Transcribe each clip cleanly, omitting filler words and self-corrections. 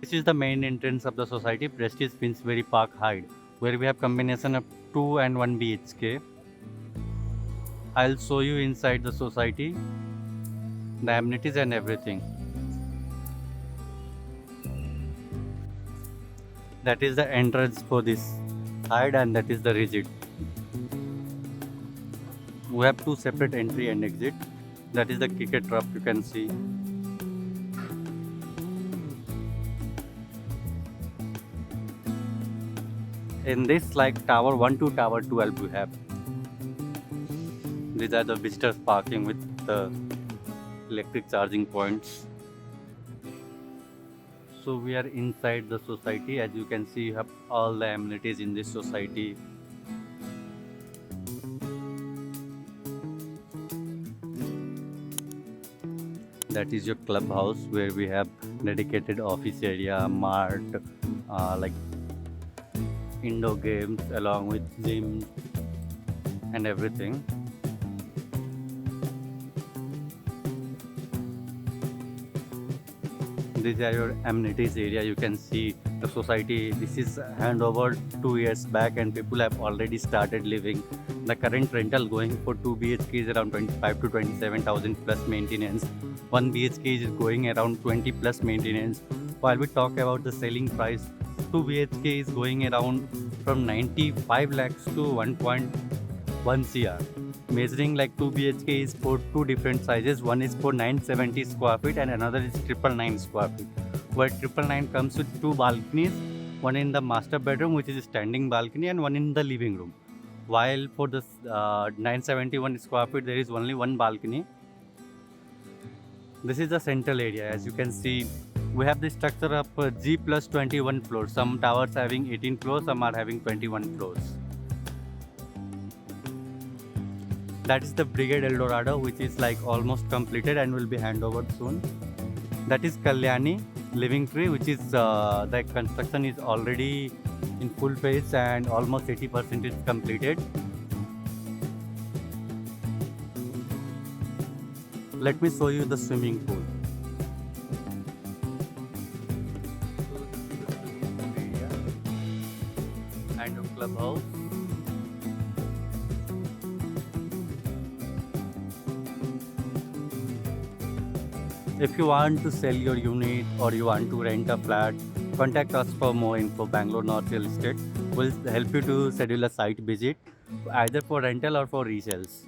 This is the main entrance of the society, Prestige Finsbury Park Hyde, where we have combination of 2 and 1 BHK. I'll show you inside the society, the amenities and everything. That is the entrance for this Hyde and that is the rigid. We have two separate entry and exit. That is the cricket drop you can see. In this like tower 1 to tower 12 we have. These are the visitors parking with the electric charging points. So we are inside the society. As you can see, you have all the amenities in this society. That is your clubhouse where we have dedicated office area, mart, like indoor games along with gym and everything. These are your amenities area. You can see the society. This is handover 2 years back and people have already started living. The current rental going for 2 BHK is around 25 to 27,000 plus maintenance. 1 BHK is going around 20 plus maintenance. While we talk about the selling price, 2 BHK is going around from 95 lakhs to 1.1 CR. Measuring like 2 BHK is for two different sizes. One is for 970 square feet and another is 999 square feet. Where 999 comes with two balconies, one in the master bedroom which is a standing balcony and one in the living room. While for the 971 square feet there is only one balcony. This is the central area. As you can see, we have the structure of G plus 21 floors. Some towers having 18 floors, some are having 21 floors. That is the Brigade Eldorado, which is like almost completed and will be handover soon. That is Kalyani Living Tree, which is the construction is already in full phase and almost 80% is completed. Let me show you the swimming pool. And a clubhouse. If you want to sell your unit or you want to rent a flat, contact us for more info. Bangalore North Realestate will help you to schedule a site visit either for rental or for resales.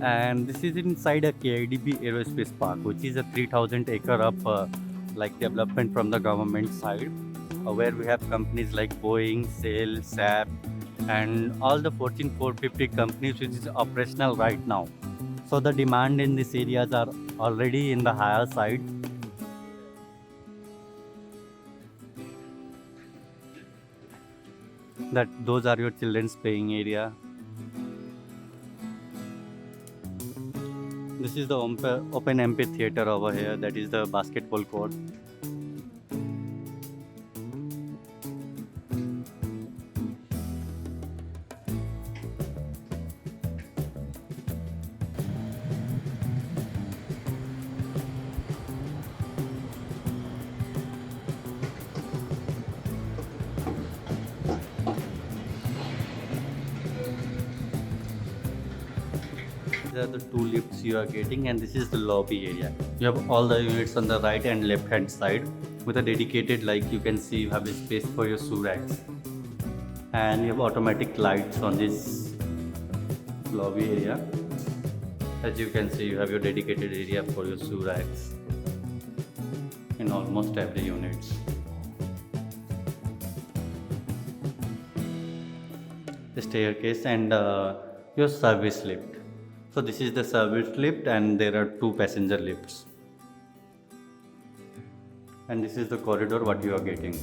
And this is inside a KIADB Aerospace Park, which is a 3,000 acre of like development from the government side, where we have companies like Boeing, SAIL, SAP, and all the Fortune 450 companies which is operational right now. So the demand in these areas are already in the higher side. Those are your children's playing area. This is the open amphitheater over here. That is the basketball court. These are the two lifts you are getting, and this is the lobby area. You have all the units on the right and left hand side with a dedicated, like you can see, you have a space for your shoe racks, and you have automatic lights on this lobby area. As you can see, you have your dedicated area for your shoe racks in almost every unit. The staircase and your service lift. So this is the service lift and there are two passenger lifts. And this is the corridor what you are getting.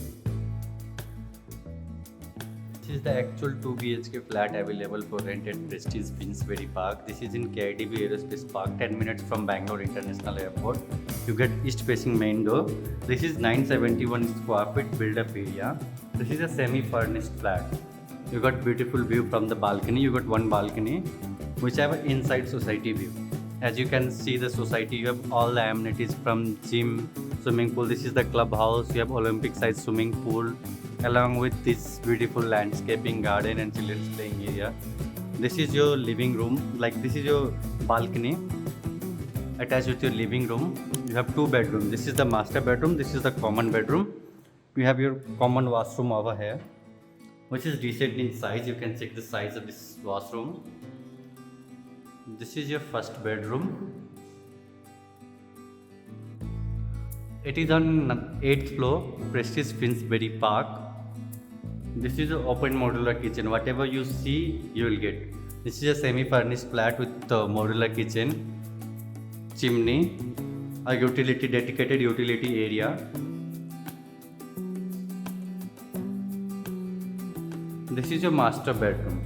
This is the actual 2 BHK flat available for rent at Prestige FINSBUry Park. This is in KIADB AEROSPACE Park, 10 minutes from Bangalore International Airport. You get east facing main door. This is 971 square feet build up area. This is a semi-furnished flat. You got beautiful view from the balcony. You got one balcony which have an inside society view. As you can see the society, you have all the amenities from gym, swimming pool. This is the clubhouse. You have Olympic size swimming pool along with this beautiful landscaping garden and children's playing area. This is your living room. Like this is your balcony attached with your living room. You have 2 bedrooms. This is the master bedroom. This is the common bedroom. You have your common washroom over here, which is decent in size. You can check the size of this washroom. This is your first bedroom. It is on 8th floor, Prestige FINSBUry Park. This is an open modular kitchen. Whatever you see, you will get. This is a semi-furnished flat with modular kitchen, chimney, a dedicated utility area. This is your master bedroom.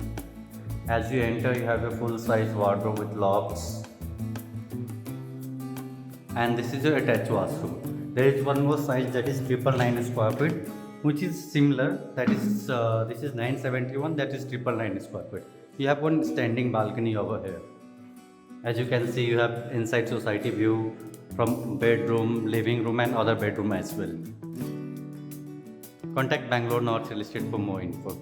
As you enter, you have a full-size wardrobe with lofts, and this is your attached washroom. There is one more size that is 999 square feet, which is similar. That is this is 971. That is 999 square feet. You have one standing balcony over here. As you can see, you have inside society view from bedroom, living room, and other bedroom as well. Contact Bangalore North Realestate for more info.